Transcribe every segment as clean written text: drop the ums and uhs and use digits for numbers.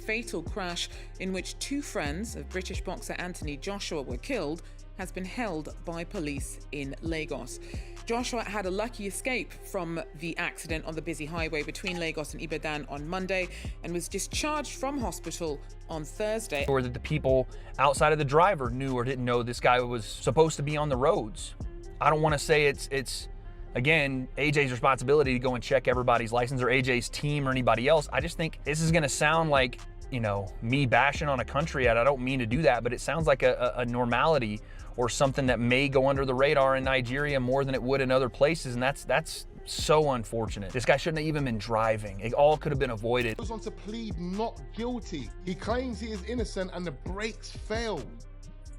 fatal crash in which two friends of British boxer Anthony Joshua were killed has been held by police in Lagos. Joshua had a lucky escape from the accident on the busy highway between Lagos and Ibadan on Monday and was discharged from hospital on Thursday. Or that the people outside of the driver knew or didn't know this guy was supposed to be on the roads. I don't want to say it's again, AJ's responsibility to go and check everybody's license or AJ's team or anybody else. I just think this is going to sound like, you know, me bashing on a country, and I don't mean to do that, but it sounds like a normality or something that may go under the radar in Nigeria more than it would in other places, and that's so unfortunate. This guy shouldn't have even been driving. It all could have been avoided. He goes on to plead not guilty. He claims he is innocent and the brakes failed.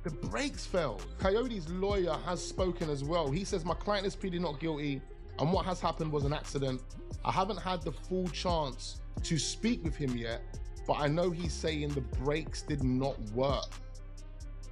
The brakes failed. Coyote's lawyer has spoken as well. He says, my client is pleading not guilty and what has happened was an accident. I haven't had the full chance to speak with him yet, but I know he's saying the brakes did not work.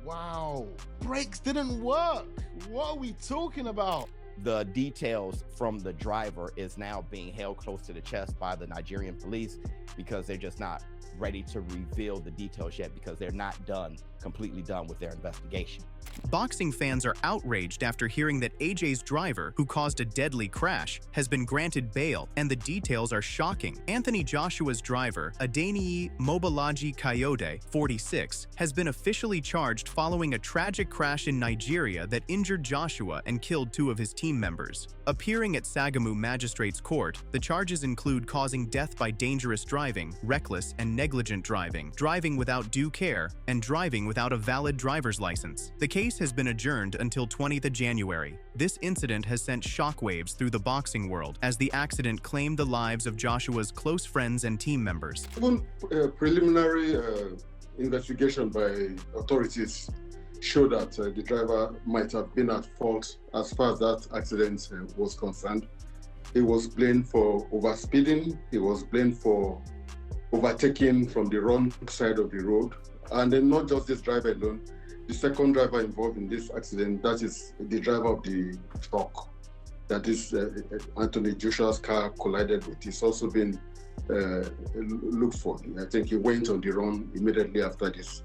Wow, brakes didn't work. What are we talking about? The details from the driver is now being held close to the chest by the Nigerian police because they're just not ready to reveal the details yet because they're not completely done with their investigation. Boxing fans are outraged after hearing that AJ's driver, who caused a deadly crash, has been granted bail, and the details are shocking. Anthony Joshua's driver, Adeniyi Mobolaji Kayode, 46, has been officially charged following a tragic crash in Nigeria that injured Joshua and killed two of his team members. Appearing at Sagamu Magistrates Court, the charges include causing death by dangerous driving, reckless and negligent driving, driving without due care, and driving without a valid driver's license. The case has been adjourned until 20th January. This incident has sent shockwaves through the boxing world as the accident claimed the lives of Joshua's close friends and team members. Even preliminary investigation by authorities show that the driver might have been at fault as far as that accident was concerned. He was blamed for overspeeding, he was blamed for overtaking from the wrong side of the road. And then not just this driver alone, the second driver involved in this accident, that is the driver of the truck that is Anthony Joshua's car collided with, is also been looked for. I think he went on the run immediately after this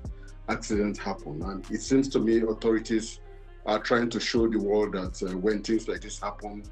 accident happened. And it seems to me authorities are trying to show the world that when things like this happen,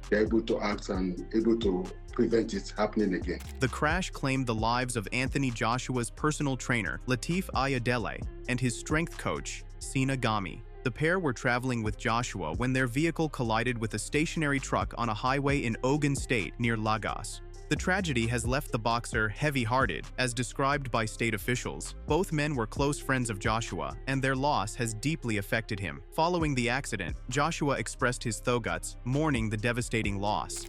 they're able to act and able to prevent it happening again. The crash claimed the lives of Anthony Joshua's personal trainer, Latif Ayodele, and his strength coach, Sina Ghami. The pair were traveling with Joshua when their vehicle collided with a stationary truck on a highway in Ogun State near Lagos. The tragedy has left the boxer heavy-hearted, as described by state officials. Both men were close friends of Joshua, and their loss has deeply affected him. Following the accident, Joshua expressed his thoughts, mourning the devastating loss.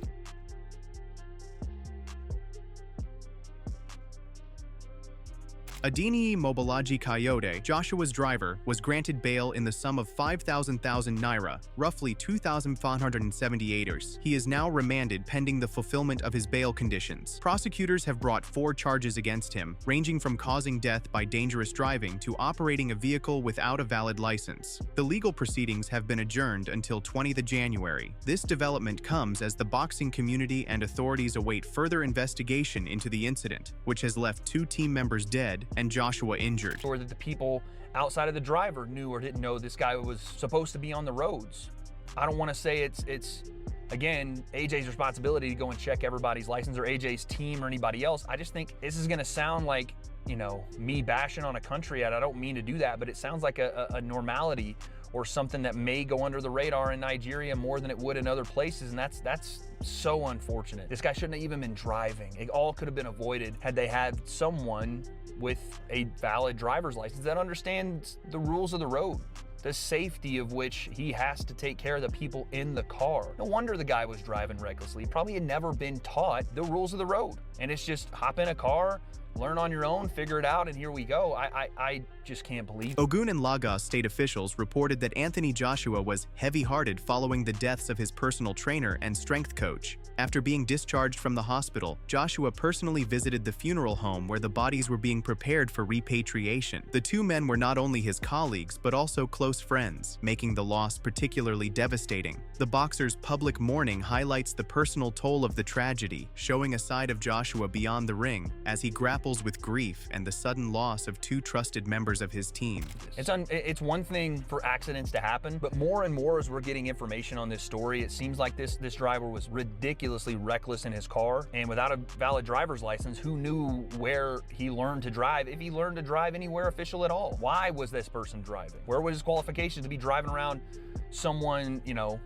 Adeniyi Mobolaji Kayode, Joshua's driver, was granted bail in the sum of 5,000 naira, roughly 2,578. He is now remanded pending the fulfillment of his bail conditions. Prosecutors have brought 4 charges against him, ranging from causing death by dangerous driving to operating a vehicle without a valid license. The legal proceedings have been adjourned until 20th January. This development comes as the boxing community and authorities await further investigation into the incident, which has left 2 team members dead and Joshua injured. Or that the people outside of the driver knew or didn't know this guy was supposed to be on the roads. I don't want to say it's again, AJ's responsibility to go and check everybody's license or AJ's team or anybody else. I just think this is going to sound like, you know, me bashing on a country, and I don't mean to do that, but it sounds like a normality or something that may go under the radar in Nigeria more than it would in other places, and that's so unfortunate. This guy shouldn't have even been driving. It all could have been avoided had they had someone with a valid driver's license that understands the rules of the road, the safety of which he has to take care of the people in the car. No wonder the guy was driving recklessly. He probably had never been taught the rules of the road, and it's just hop in a car, learn on your own, figure it out, and here we go. I just can't believe it. Ogun and Lagos state officials reported that Anthony Joshua was heavy-hearted following the deaths of his personal trainer and strength coach. After being discharged from the hospital, Joshua personally visited the funeral home where the bodies were being prepared for repatriation. The 2 men were not only his colleagues, but also close friends, making the loss particularly devastating. The boxer's public mourning highlights the personal toll of the tragedy, showing a side of Joshua beyond the ring as he grappled grapples with grief and the sudden loss of two trusted members of his team. It's one thing for accidents to happen, but more and more as we're getting information on this story, it seems like this driver was ridiculously reckless in his car, and without a valid driver's license, who knew where he learned to drive, if he learned to drive anywhere official at all? Why was this person driving? Where was his qualifications to be driving around someone, you know,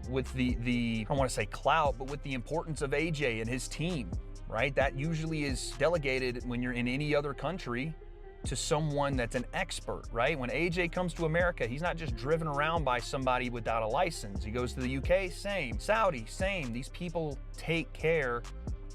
with the I don't want to say clout, but with the importance of AJ and his team, right? That usually is delegated when you're in any other country to someone that's an expert, right? When AJ comes to America, he's not just driven around by somebody without a license. He goes to the UK, same. Saudi, same. These people take care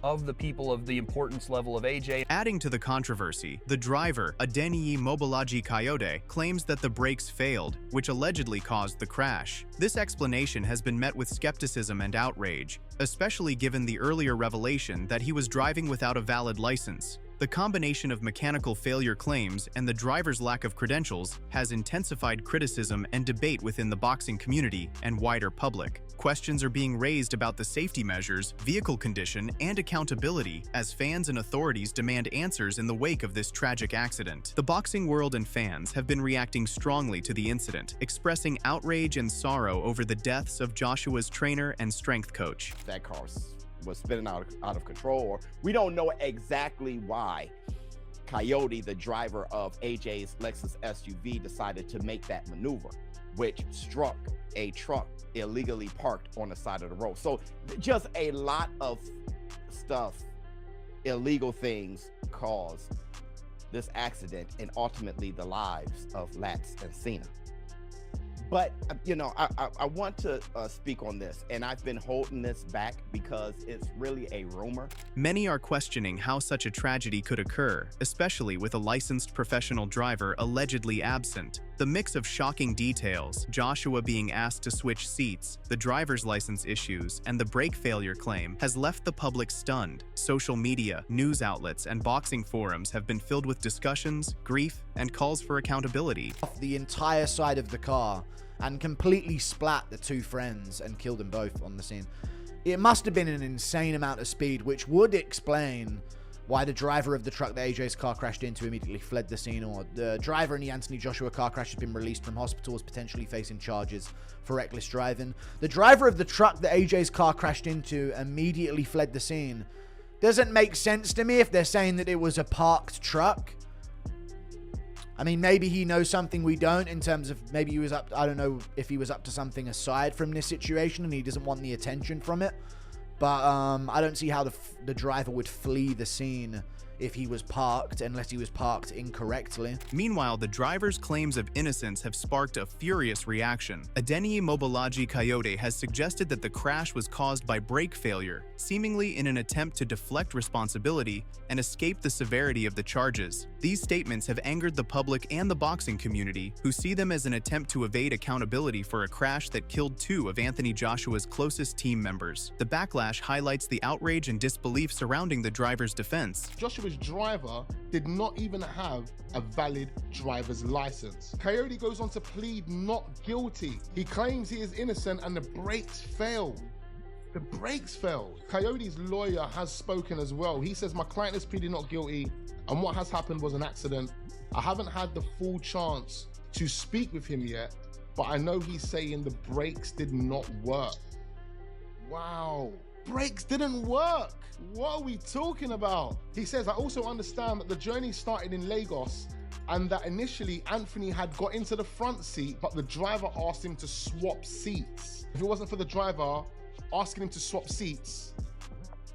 of the people of the importance level of AJ. Adding to the controversy, the driver, Adeniyi Mobolaji Kayode, claims that the brakes failed, which allegedly caused the crash. This explanation has been met with skepticism and outrage, especially given the earlier revelation that he was driving without a valid license. The combination of mechanical failure claims and the driver's lack of credentials has intensified criticism and debate within the boxing community and wider public. Questions are being raised about the safety measures, vehicle condition, and accountability as fans and authorities demand answers in the wake of this tragic accident. The boxing world and fans have been reacting strongly to the incident, expressing outrage and sorrow over the deaths of Joshua's trainer and strength coach. That car was spinning out of control, or we don't know exactly why Coyote, the driver of AJ's Lexus SUV, decided to make that maneuver, which struck a truck illegally parked on the side of the road. So just a lot of stuff, illegal things caused this accident and ultimately the lives of Lats and Sina. But, you know, I want to speak on this, and I've been holding this back because it's really a rumor. Many are questioning how such a tragedy could occur, especially with a licensed professional driver allegedly absent. The mix of shocking details, Joshua being asked to switch seats, the driver's license issues, and the brake failure claim has left the public stunned. Social media, news outlets, and boxing forums have been filled with discussions, grief, and calls for accountability. The entire side of the car and completely splat the two friends and killed them both on the scene. It must have been an insane amount of speed, which would explain why the driver of the truck that AJ's car crashed into immediately fled the scene, or the driver in the Anthony Joshua car crash has been released from hospitals, potentially facing charges for reckless driving. The driver of the truck that AJ's car crashed into immediately fled the scene. Doesn't make sense to me if they're saying that it was a parked truck. I mean, maybe he knows something we don't, in terms of maybe he was up, I don't know if he was up to something aside from this situation and he doesn't want the attention from it. But I don't see how the driver would flee the scene if he was parked, unless he was parked incorrectly. Meanwhile, the driver's claims of innocence have sparked a furious reaction. Adeniyi Mobolaji Kayode has suggested that the crash was caused by brake failure, seemingly in an attempt to deflect responsibility and escape the severity of the charges. These statements have angered the public and the boxing community, who see them as an attempt to evade accountability for a crash that killed two of Anthony Joshua's closest team members. The backlash highlights the outrage and disbelief surrounding the driver's defense. Joshua's driver did not even have a valid driver's license. Coyote goes on to plead not guilty. He claims he is innocent and the brakes failed. The brakes failed. Coyote's lawyer has spoken as well. He says, my client is pleading not guilty and what has happened was an accident. I haven't had the full chance to speak with him yet, but I know he's saying the brakes did not work. Wow. Brakes didn't work. What are we talking about? He says, I also understand that the journey started in Lagos and that initially Anthony had got into the front seat, but the driver asked him to swap seats. If it wasn't for the driver asking him to swap seats,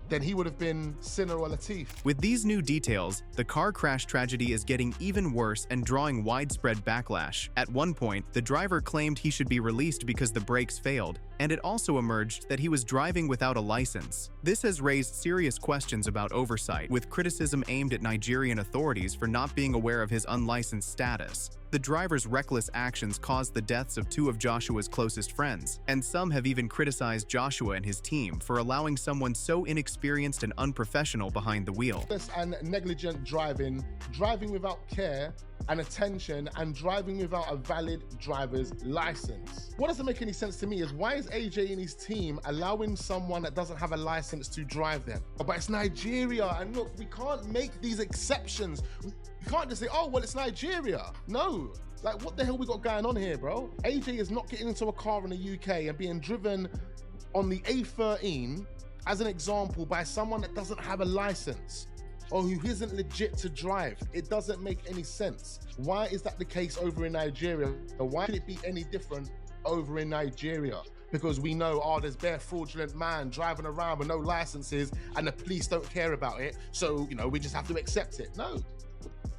then he would have been Sina or Latif. With these new details, the car crash tragedy is getting even worse and drawing widespread backlash. At one point, the driver claimed he should be released because the brakes failed, and it also emerged that he was driving without a license. This has raised serious questions about oversight, with criticism aimed at Nigerian authorities for not being aware of his unlicensed status. The driver's reckless actions caused the deaths of two of Joshua's closest friends, and some have even criticized Joshua and his team for allowing someone so inexperienced and unprofessional behind the wheel. And negligent driving, driving without care, and attention and driving without a valid driver's license. What doesn't make any sense to me is why is AJ and his team allowing someone that doesn't have a license to drive them? But it's Nigeria, and look, we can't make these exceptions. We can't just say, oh, well, it's Nigeria. No. Like, what the hell we got going on here, bro? AJ is not getting into a car in the UK and being driven on the A13, as an example, by someone that doesn't have a license or who isn't legit to drive. It doesn't make any sense. Why is that the case over in Nigeria? Or why should it be any different over in Nigeria? Because we know, oh, there's bare fraudulent man driving around with no licenses and the police don't care about it. So, you know, we just have to accept it. No.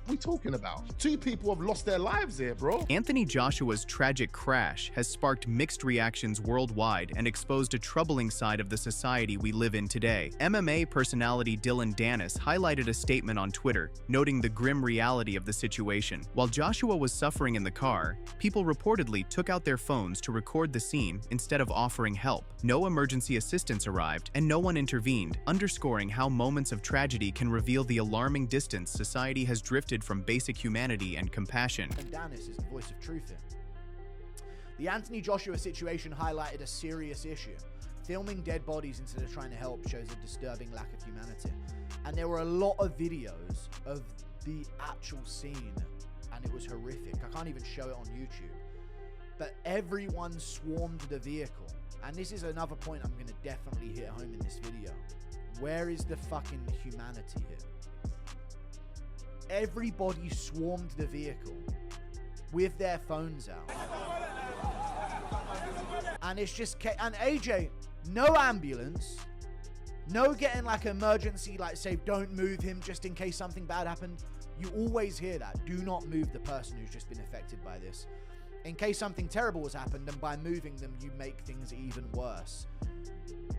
What are we talking about? 2 people have lost their lives here, bro. Anthony Joshua's tragic crash has sparked mixed reactions worldwide and exposed a troubling side of the society we live in today. MMA personality Dylan Dennis highlighted a statement on Twitter, noting the grim reality of the situation. While Joshua was suffering in the car, people reportedly took out their phones to record the scene instead of offering help. No emergency assistance arrived, and no one intervened, underscoring how moments of tragedy can reveal the alarming distance society has drifted from basic humanity and compassion. And Dennis is the voice of truth here. The Anthony Joshua situation highlighted a serious issue. Filming dead bodies instead of trying to help shows a disturbing lack of humanity. And there were a lot of videos of the actual scene, and it was horrific. I can't even show it on YouTube. But everyone swarmed the vehicle. And this is another point I'm going to definitely hit home in this video. Where is the fucking humanity here? Everybody swarmed the vehicle with their phones out. And it's just, and AJ, no ambulance, no getting like emergency, like say, don't move him just in case something bad happened. You always hear that. Do not move the person who's just been affected by this. In case something terrible has happened, and by moving them, you make things even worse.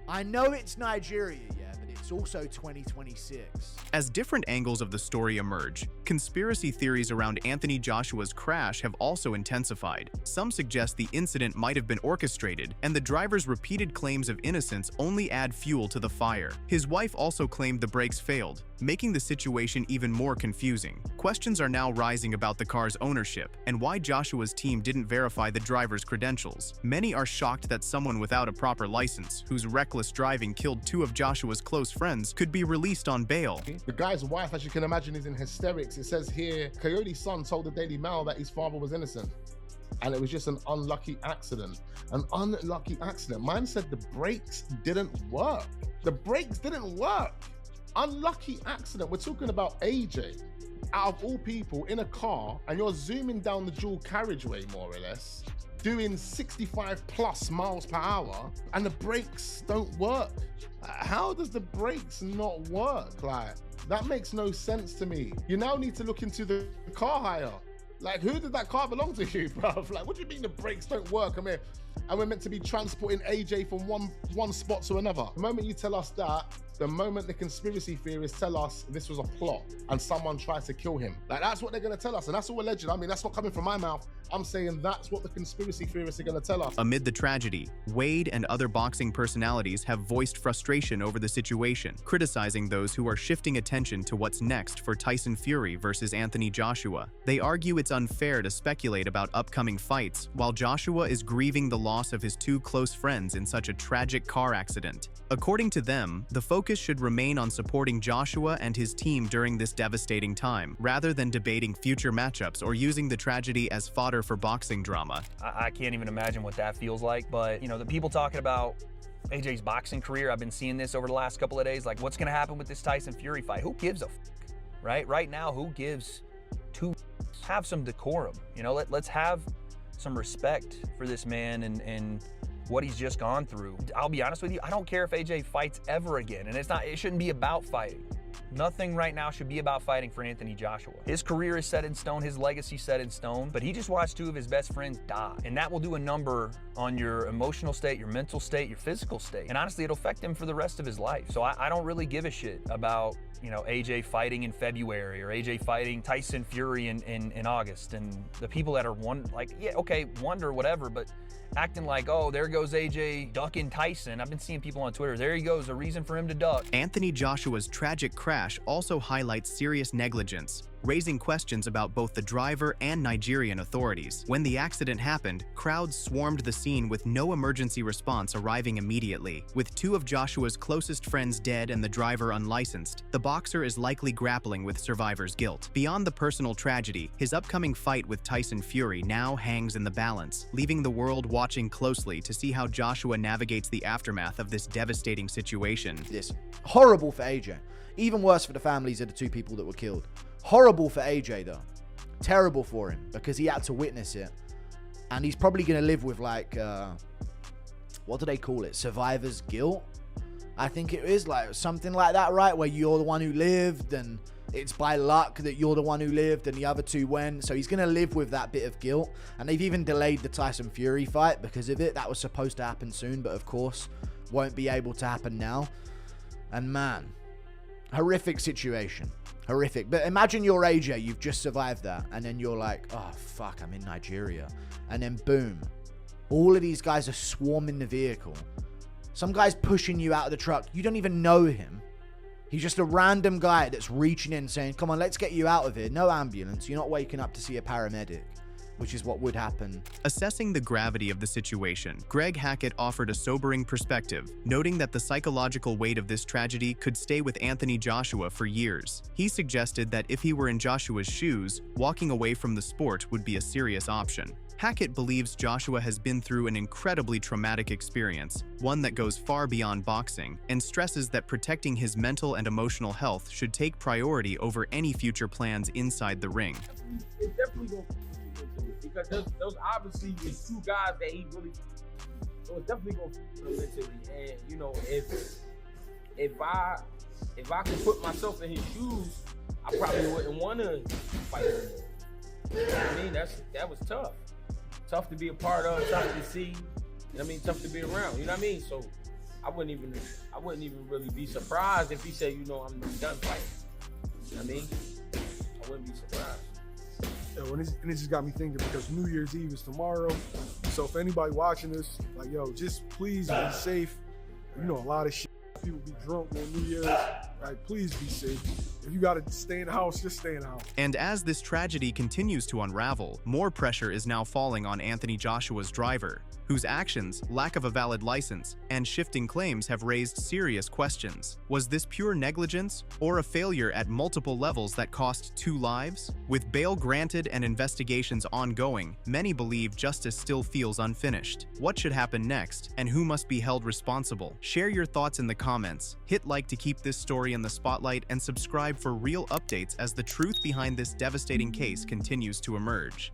I know it's Nigeria, yeah, but it's also 2026. As different angles of the story emerge, conspiracy theories around Anthony Joshua's crash have also intensified. Some suggest the incident might have been orchestrated, and the driver's repeated claims of innocence only add fuel to the fire. His wife also claimed the brakes failed, making the situation even more confusing. Questions are now rising about the car's ownership and why Joshua's team didn't verify the driver's credentials. Many are shocked that someone without a proper license, whose reckless driving killed 2 of Joshua's close friends, could be released on bail. The guy's wife, as you can imagine, is in hysterics. It says here, Coyote's son told the Daily Mail that his father was innocent, and it was just an unlucky accident. An unlucky accident. Mine said the brakes didn't work. The brakes didn't work. Unlucky accident. We're talking about AJ, out of all people, in a car, and you're zooming down the dual carriageway, more or less, doing 65 plus miles per hour, and the brakes don't work. How does the brakes not work? Like, that makes no sense to me. You now need to look into the car hire. Like, who did that car belong to you, bruv? Like, what do you mean the brakes don't work? I mean, and we're meant to be transporting AJ from one spot to another. The moment you tell us that, the moment the conspiracy theorists tell us this was a plot and someone tried to kill him, like, that's what they're gonna tell us, and that's all alleged. I mean, that's not coming from my mouth. I'm saying that's what the conspiracy theorists are gonna tell us. Amid the tragedy, Wade and other boxing personalities have voiced frustration over the situation, criticizing those who are shifting attention to what's next for Tyson Fury versus Anthony Joshua. They argue it's unfair to speculate about upcoming fights while Joshua is grieving the loss of his 2 close friends in such a tragic car accident. According to them, the focus should remain on supporting Joshua and his team during this devastating time, rather than debating future matchups or using the tragedy as fodder for boxing drama. I can't even imagine what that feels like, but you know, the people talking about AJ's boxing career, I've been seeing this over the last couple of days, like, what's gonna happen with this Tyson Fury fight? Who gives a right? Right now, who gives 2 Have some decorum, you know, let's have some respect for this man and what he's just gone through. I'll be honest with you, I don't care if AJ fights ever again, and it shouldn't be about fighting. Nothing right now should be about fighting for Anthony Joshua. His career is set in stone, his legacy set in stone, but he just watched 2 of his best friends die. And that will do a number on your emotional state, your mental state, your physical state. And honestly, it'll affect him for the rest of his life. So I don't really give a shit about, you know, AJ fighting in February or AJ fighting Tyson Fury in August. And the people that are wonder whatever, but acting like, oh, there goes AJ ducking Tyson. I've been seeing people on Twitter, there he goes, a reason for him to duck. Anthony Joshua's tragic crash also highlights serious negligence. raising questions about both the driver and Nigerian authorities. When the accident happened, crowds swarmed the scene with no emergency response arriving immediately. With two of Joshua's closest friends dead and the driver unlicensed, the boxer is likely grappling with survivor's guilt. Beyond the personal tragedy, his upcoming fight with Tyson Fury now hangs in the balance, leaving the world watching closely to see how Joshua navigates the aftermath of this devastating situation. This horrible for AJ. Even worse for the families of the two people that were killed. Horrible for AJ though. Terrible for him because he had to witness it. And he's probably going to live with like, what do they call it? Survivor's guilt? I think it is like something like that, right? Where you're the one who lived and it's by luck that you're the one who lived and the other two went. So he's going to live with that bit of guilt. And they've even delayed the Tyson Fury fight because of it. That was supposed to happen soon, but of course won't be able to happen now. And man, horrific situation. Horrific. But imagine you're AJ, you've just survived that. And then you're like, oh, fuck, I'm in Nigeria. And then boom, all of these guys are swarming the vehicle. Some guy's pushing you out of the truck. You don't even know him. He's just a random guy that's reaching in saying, come on, let's get you out of here. No ambulance. You're not waking up to see a paramedic, which is what would happen. Assessing the gravity of the situation, Greg Hackett offered a sobering perspective, noting that the psychological weight of this tragedy could stay with Anthony Joshua for years. He suggested that if he were in Joshua's shoes, walking away from the sport would be a serious option. Hackett believes Joshua has been through an incredibly traumatic experience, one that goes far beyond boxing, and stresses that protecting his mental and emotional health should take priority over any future plans inside the ring. It's definitely going to because those obviously is two guys that he really, so it's definitely going to feel mentally. And you know, if I could put myself in his shoes, I probably wouldn't want to fight him. You know what I mean? That was tough. Tough to be a part of, tough to see. You know what I mean? Tough to be around. You know what I mean? So I wouldn't even really be surprised if he said, you know, I'm done fighting. You know what I mean? I wouldn't be surprised. Yo, and it just got me thinking because New Year's Eve is tomorrow. So if anybody watching this, like, yo, just please be safe. You know, a lot of shit. People be drunk on New Year's. Right? Please be safe. If you gotta stay in the house, just stay in the house. And as this tragedy continues to unravel, more pressure is now falling on Anthony Joshua's driver, whose actions, lack of a valid license, and shifting claims have raised serious questions. Was this pure negligence or a failure at multiple levels that cost 2 lives? With bail granted and investigations ongoing, many believe justice still feels unfinished. What should happen next, and who must be held responsible? Share your thoughts in the comments, hit like to keep this story in the spotlight, and subscribe for real updates as the truth behind this devastating case continues to emerge.